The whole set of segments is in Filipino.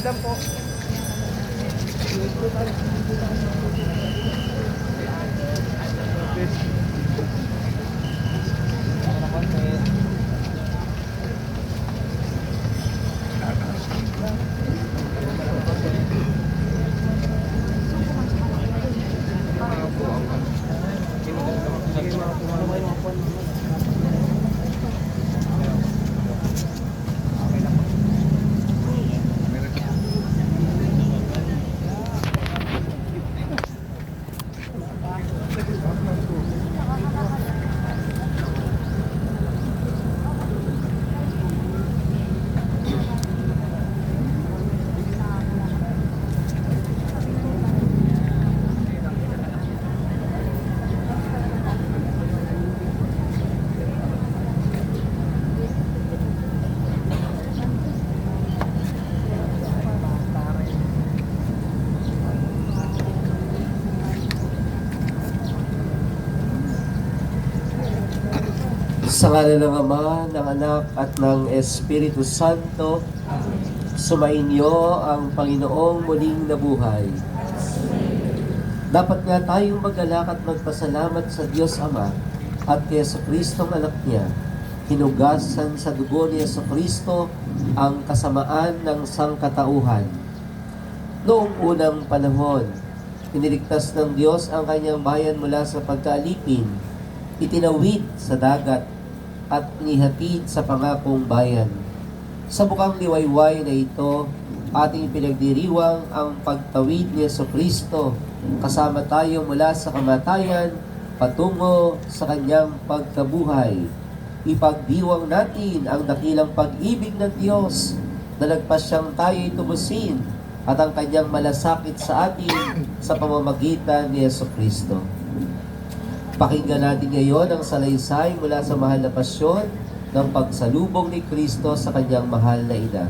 lang po. Sa ngalan ng Ama, ng Anak, at ng Espiritu Santo, sumainyo ang Panginoong muling nabuhay. Dapat nga tayong magalak at magpasalamat sa Diyos Ama at kay Jesucristong anak niya. Hinugasan sa dugo ni Jesucristo ang kasamaan ng sangkatauhan. Noong unang panahon, iniligtas ng Diyos ang kanyang bayan mula sa pagkaalipin, itinawid sa dagat at inihatid sa pangakong bayan. Sa bukang liwayway na ito, ating pinagdiriwang ang pagtawid ni Jesucristo kasama tayo mula sa kamatayan patungo sa kanyang pagkabuhay. Ipagdiwang natin ang dakilang pag-ibig ng Diyos na nagpasyang tayo'y tubusin at ang kanyang malasakit sa atin sa pamamagitan ni Jesucristo. Pakinggan natin ngayon ang salaysay mula sa mahal na pasyon ng pagsalubong ni Kristo sa kanyang mahal na ina.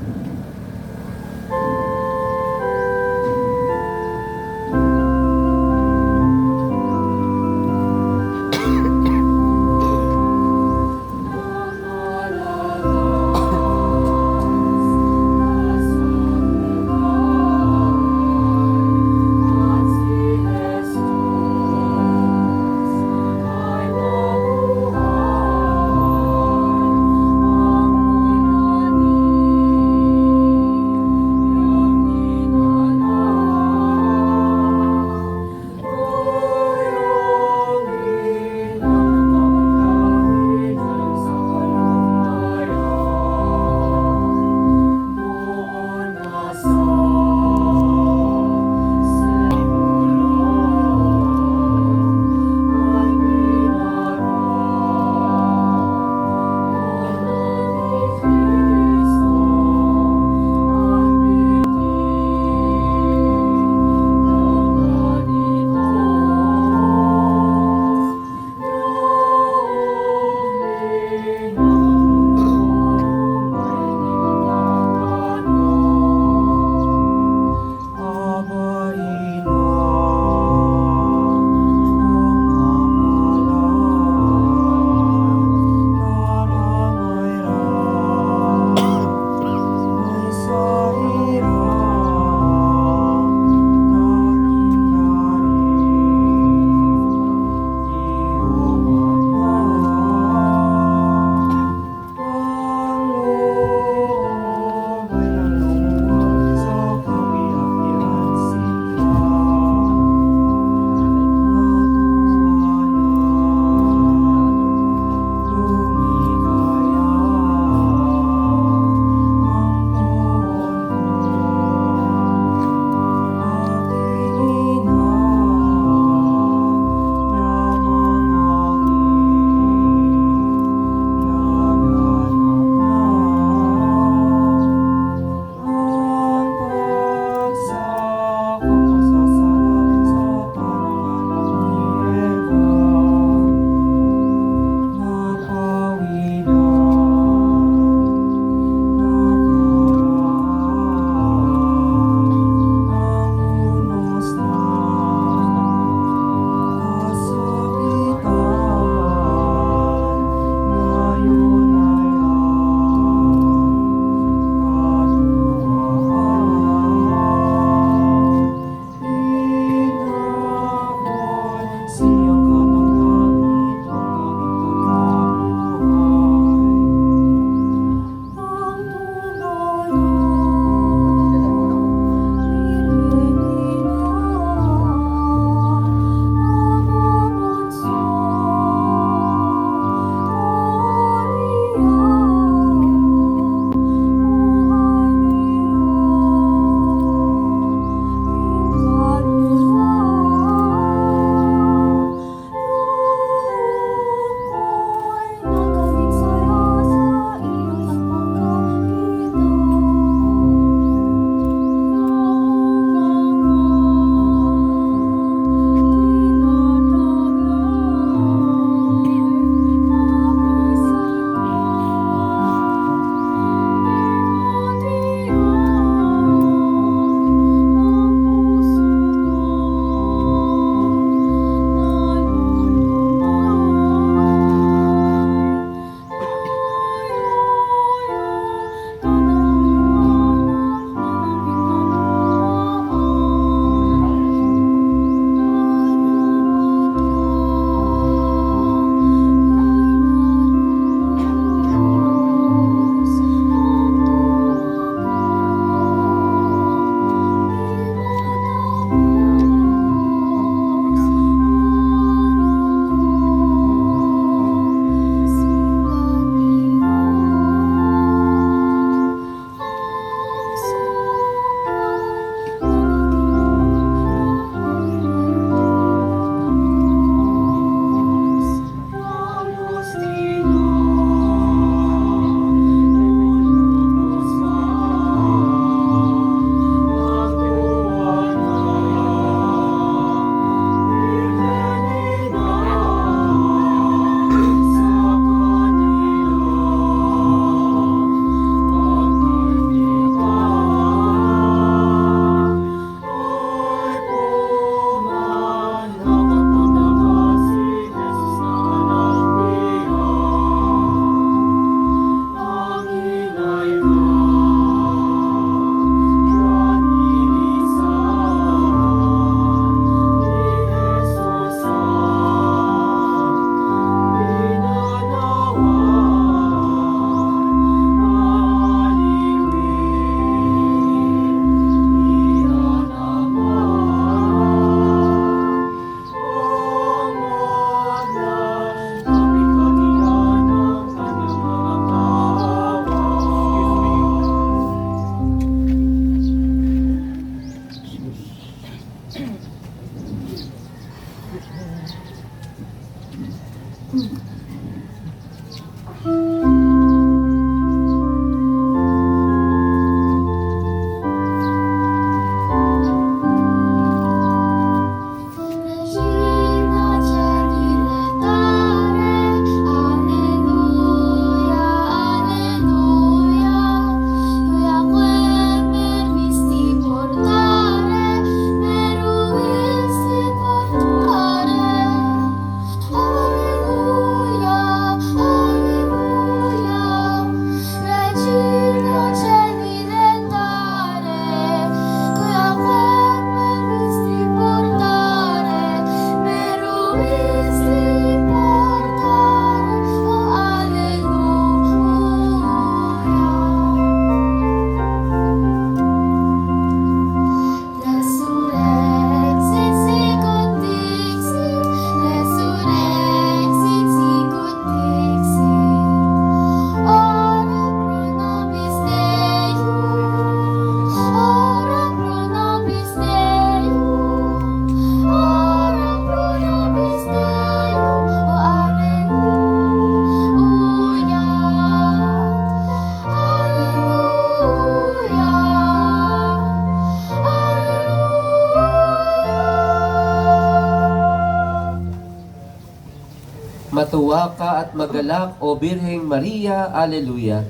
Matuwa ka at magalak, O Birheng Maria. Alleluia.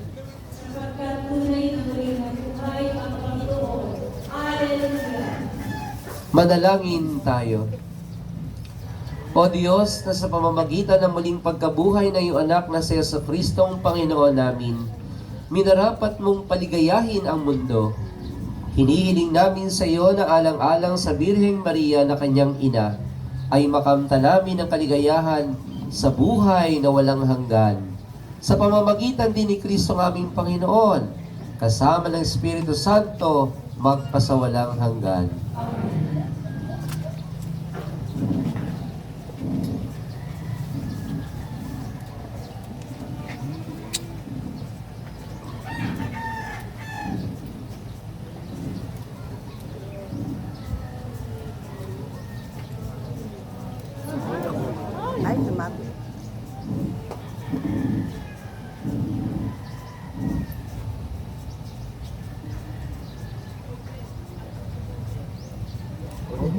Sapagkat tunay-tunay na buhay ang Panginoon. Alleluia. Manalangin tayo. O Diyos, na sa pamamagitan ng muling pagkabuhay ng iyong anak na si Jesucristo ang Panginoon namin, minarapat mong paligayahin ang mundo. Hinihiling namin sa iyo na alang-alang sa Birheng Maria na kanyang ina, ay makamta namin ang kaligayahan sa buhay na walang hanggan. Sa pamamagitan din ni Kristo ng aming Panginoon, kasama ng Espiritu Santo, magpasawalang hanggan. Ay, lumapit.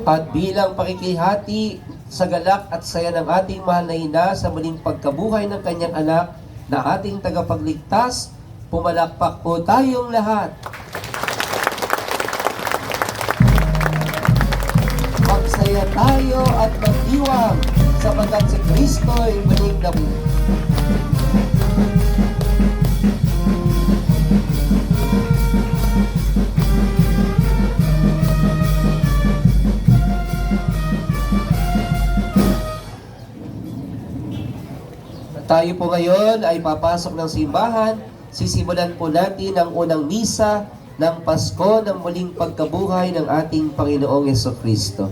At bilang pakikihati sa galak at saya ng ating mahal na ina sa muling pagkabuhay ng kanyang anak na ating tagapagligtas, pumalakpak po tayong lahat. Magsaya tayo at magdiwang sapagkat si Kristo ay muling nabuhay. Tayo po ngayon ay papasok ng simbahan. Sisimulan po natin ang unang misa ng Pasko ng muling pagkabuhay ng ating Panginoong Jesucristo.